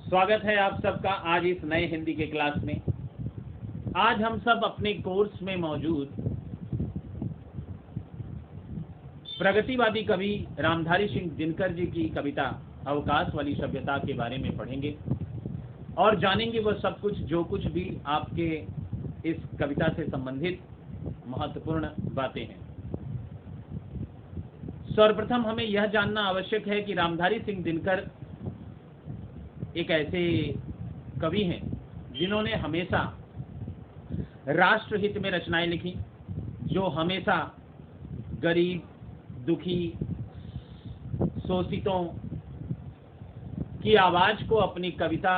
स्वागत है आप सबका आज इस नए हिंदी के क्लास में। आज हम सब अपने कोर्स में मौजूद प्रगतिवादी कवि रामधारी सिंह दिनकर जी की कविता अवकाश वाली सभ्यता के बारे में पढ़ेंगे और जानेंगे वह सब कुछ जो कुछ भी आपके इस कविता से संबंधित महत्वपूर्ण बातें हैं। सर्वप्रथम हमें यह जानना आवश्यक है कि रामधारी सिंह दिनकर एक ऐसे कवि हैं जिन्होंने हमेशा राष्ट्रहित में रचनाएं लिखी, जो हमेशा गरीब, दुखी, शोषितों की आवाज को अपनी कविता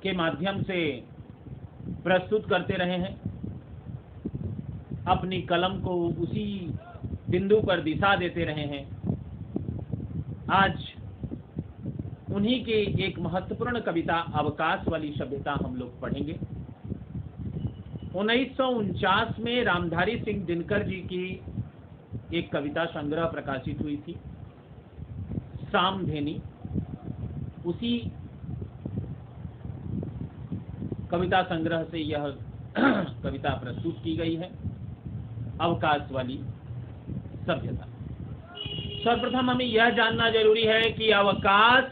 के माध्यम से प्रस्तुत करते रहे हैं। अपनी कलम को उसी बिंदु पर दिशा देते रहे हैं। आज उन्हीं की एक महत्वपूर्ण कविता अवकाश वाली सभ्यता हम लोग पढ़ेंगे। 1949 में रामधारी सिंह दिनकर जी की एक कविता संग्रह प्रकाशित हुई थी, सामधेनी। उसी कविता संग्रह से यह कविता प्रस्तुत की गई है, अवकाश वाली सभ्यता। सर्वप्रथम हमें यह जानना जरूरी है कि अवकाश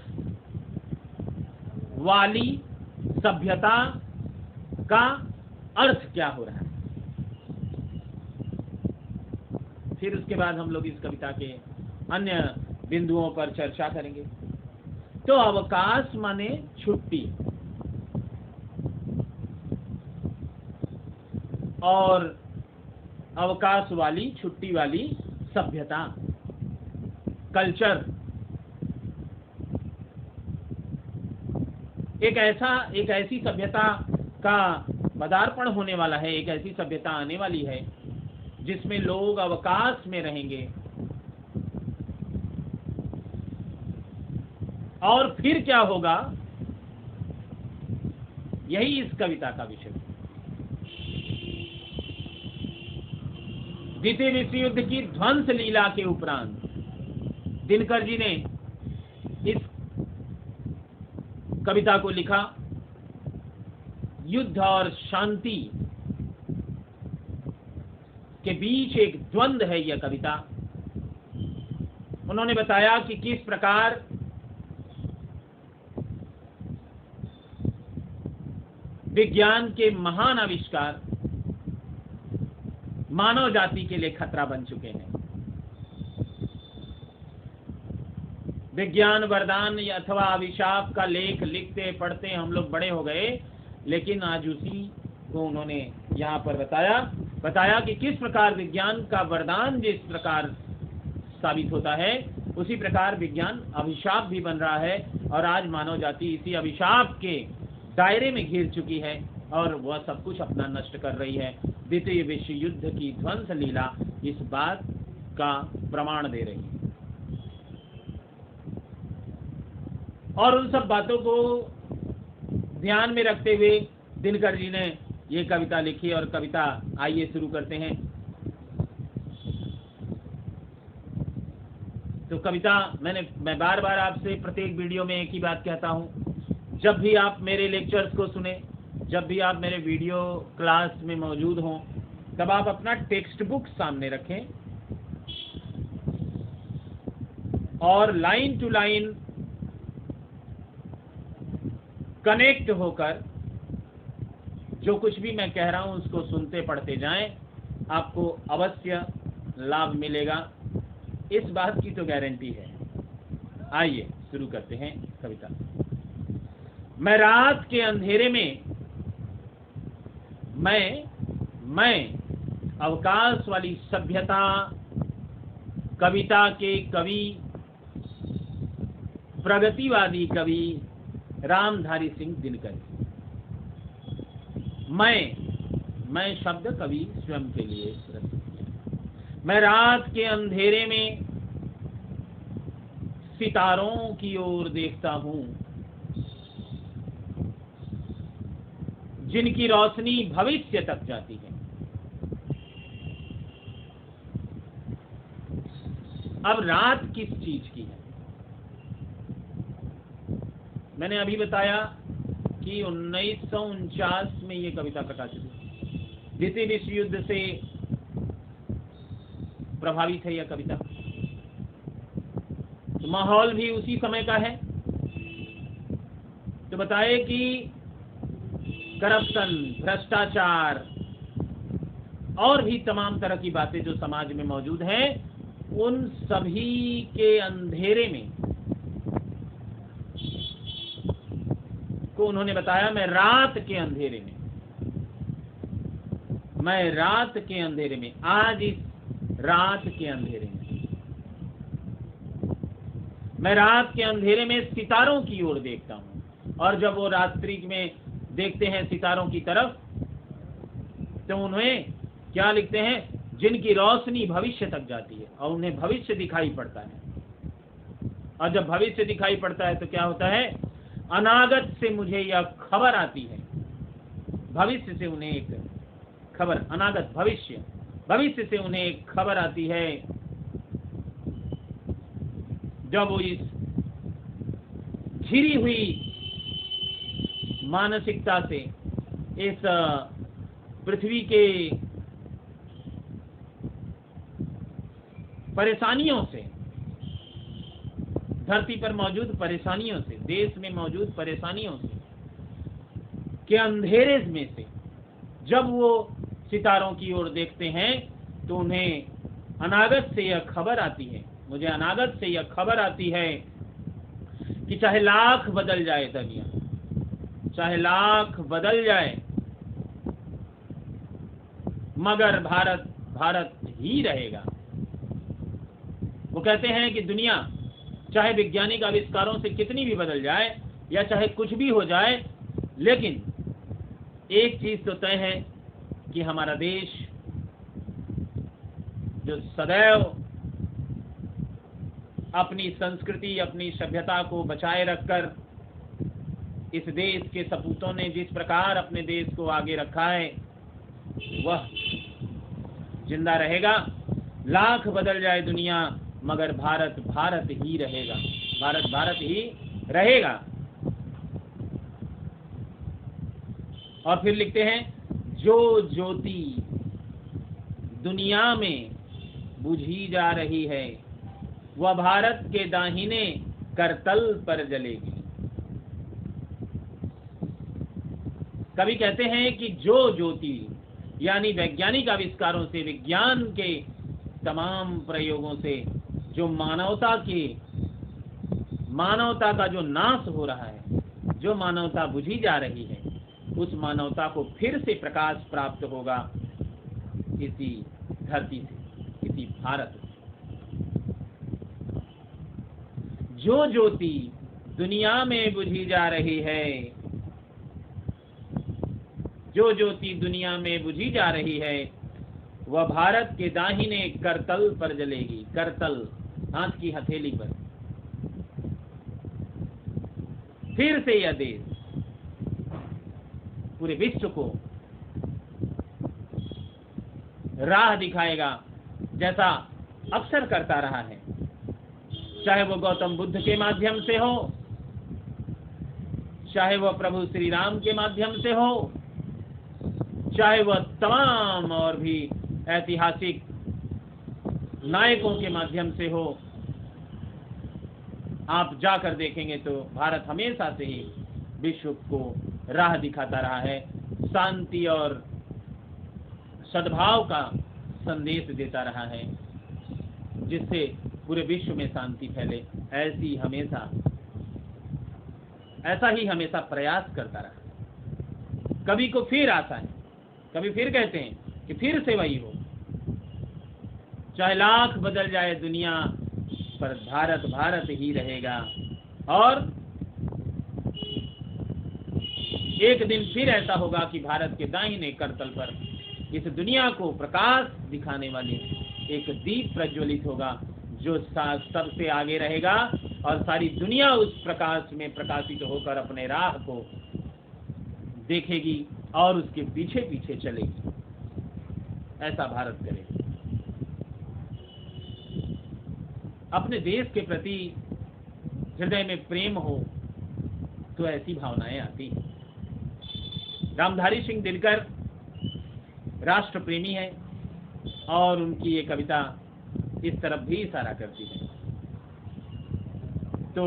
वाली सभ्यता का अर्थ क्या हो रहा है। फिर उसके बाद हम लोग इस कविता के अन्य बिंदुओं पर चर्चा करेंगे। तो अवकाश माने छुट्टी, और अवकाश वाली, छुट्टी वाली सभ्यता, कल्चर, एक ऐसी सभ्यता का पदार्पण होने वाला है, एक ऐसी सभ्यता आने वाली है जिसमें लोग अवकाश में रहेंगे। और फिर क्या होगा, यही इस कविता का विषय है। द्वितीय विश्व युद्ध की ध्वंस लीला के उपरांत दिनकर जी ने इस कविता को लिखा। युद्ध और शांति के बीच एक द्वंद्व है यह कविता। उन्होंने बताया कि किस प्रकार विज्ञान के महान आविष्कार मानव जाति के लिए खतरा बन चुके हैं। विज्ञान वरदान अथवा अभिशाप का लेख लिखते पढ़ते हम लोग बड़े हो गए, लेकिन आज उसी को उन्होंने यहाँ पर बताया कि किस प्रकार विज्ञान का वरदान जिस प्रकार साबित होता है, उसी प्रकार विज्ञान अभिशाप भी बन रहा है। और आज मानव जाति इसी अभिशाप के दायरे में घिर चुकी है और वह सब कुछ अपना नष्ट कर रही है। द्वितीय विश्व युद्ध की ध्वंस लीला इस बात का प्रमाण दे रही है। और उन सब बातों को ध्यान में रखते हुए दिनकर जी ने ये कविता लिखी। और कविता आइए शुरू करते हैं। तो कविता मैं बार बार आपसे प्रत्येक वीडियो में एक ही बात कहता हूं, जब भी आप मेरे लेक्चर्स को सुने, जब भी आप मेरे वीडियो क्लास में मौजूद हों, तब आप अपना टेक्स्ट बुक सामने रखें और लाइन टू लाइन कनेक्ट होकर जो कुछ भी मैं कह रहा हूं उसको सुनते पढ़ते जाएं। आपको अवश्य लाभ मिलेगा, इस बात की तो गारंटी है। आइए शुरू करते हैं कविता। मैं रात के अंधेरे में, मैं अवकाश वाली सभ्यता कविता के कवि, प्रगतिवादी कवि रामधारी सिंह दिनकर। मैं शब्द कवि स्वयं के लिए प्रस्तुत किया। मैं रात के अंधेरे में सितारों की ओर देखता हूं, जिनकी रोशनी भविष्य तक जाती है। अब रात किस चीज की है? मैंने अभी बताया कि 1949 में ये कविता प्रकाशित हुई। द्वितीय विश्व युद्ध से प्रभावित है यह कविता, तो माहौल भी उसी समय का है। तो बताए कि करप्शन, भ्रष्टाचार और भी तमाम तरह की बातें जो समाज में मौजूद हैं, उन सभी के अंधेरे में को उन्होंने बताया, मैं रात के अंधेरे में, मैं रात के अंधेरे में, आज इस रात के अंधेरे में, मैं रात के अंधेरे में सितारों की ओर देखता हूं। और जब वो रात्रि में देखते हैं सितारों की तरफ, तो उन्हें क्या लिखते हैं, जिनकी रोशनी भविष्य तक जाती है और उन्हें भविष्य दिखाई पड़ता है। और जब भविष्य दिखाई पड़ता है तो क्या होता है, अनागत से मुझे यह खबर आती है, भविष्य से उन्हें एक खबर, अनागत भविष्य, भविष्य से उन्हें एक खबर आती है। जब वो इस घिरी हुई मानसिकता से, इस पृथ्वी के परेशानियों से, धरती पर मौजूद परेशानियों से, देश में मौजूद परेशानियों से, के अंधेरे में से जब वो सितारों की ओर देखते हैं, तो उन्हें अनागत से यह खबर आती है, मुझे अनागत से यह खबर आती है कि चाहे लाख बदल जाए दुनिया, चाहे लाख बदल जाए, मगर भारत भारत ही रहेगा। वो कहते हैं कि दुनिया चाहे वैज्ञानिक आविष्कारों से कितनी भी बदल जाए या चाहे कुछ भी हो जाए, लेकिन एक चीज तो तय है कि हमारा देश जो सदैव अपनी संस्कृति, अपनी सभ्यता को बचाए रखकर, इस देश के सपूतों ने जिस प्रकार अपने देश को आगे रखा है, वह जिंदा रहेगा। लाख बदल जाए दुनिया, मगर भारत भारत ही रहेगा, भारत भारत ही रहेगा। और फिर लिखते हैं, जो ज्योति दुनिया में बुझी जा रही है, वह भारत के दाहिने करतल पर जलेगी। कवि कहते हैं कि जो ज्योति, यानी वैज्ञानिक आविष्कारों से, विज्ञान के तमाम प्रयोगों से जो मानवता का जो नाश हो रहा है, जो मानवता बुझी जा रही है, उस मानवता को फिर से प्रकाश प्राप्त होगा इसी धरती से, इसी भारत से। जो ज्योति दुनिया में बुझी जा रही है, जो ज्योति दुनिया में बुझी जा रही है, वह भारत के दाहिने करतल पर जलेगी। करतल, हाथ की हथेली पर। फिर से यह देश पूरे विश्व को राह दिखाएगा, जैसा अक्सर करता रहा है, चाहे वो गौतम बुद्ध के माध्यम से हो, चाहे वह प्रभु श्री राम के माध्यम से हो, चाहे वह तमाम और भी ऐतिहासिक नायकों के माध्यम से हो। आप जाकर देखेंगे तो भारत हमेशा से ही विश्व को राह दिखाता रहा है, शांति और सद्भाव का संदेश देता रहा है, जिससे पूरे विश्व में शांति फैले। ऐसा ही हमेशा प्रयास करता रहा। कभी को फिर आता है, कभी फिर कहते हैं कि फिर से वही हो। चाहे लाख बदल जाए दुनिया, पर भारत भारत ही रहेगा। और एक दिन फिर ऐसा होगा कि भारत के दाहिने करतल पर इस दुनिया को प्रकाश दिखाने वाली एक दीप प्रज्वलित होगा, जो सबसे आगे रहेगा और सारी दुनिया उस प्रकाश में प्रकाशित होकर अपने राह को देखेगी और उसके पीछे पीछे चलेगी। ऐसा भारत करेगा। अपने देश के प्रति हृदय में प्रेम हो तो ऐसी भावनाएं आती हैं। रामधारी सिंह दिनकर राष्ट्र प्रेमी है और उनकी ये कविता इस तरफ भी इशारा करती है। तो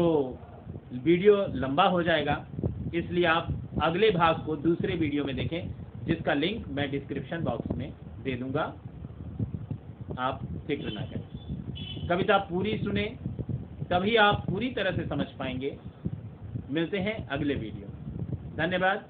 वीडियो लंबा हो जाएगा, इसलिए आप अगले भाग को दूसरे वीडियो में देखें, जिसका लिंक मैं डिस्क्रिप्शन बॉक्स में दे दूंगा। आप फिक्र ना करें, कविता पूरी सुने, तभी आप पूरी तरह से समझ पाएंगे। मिलते हैं अगले वीडियो में। धन्यवाद।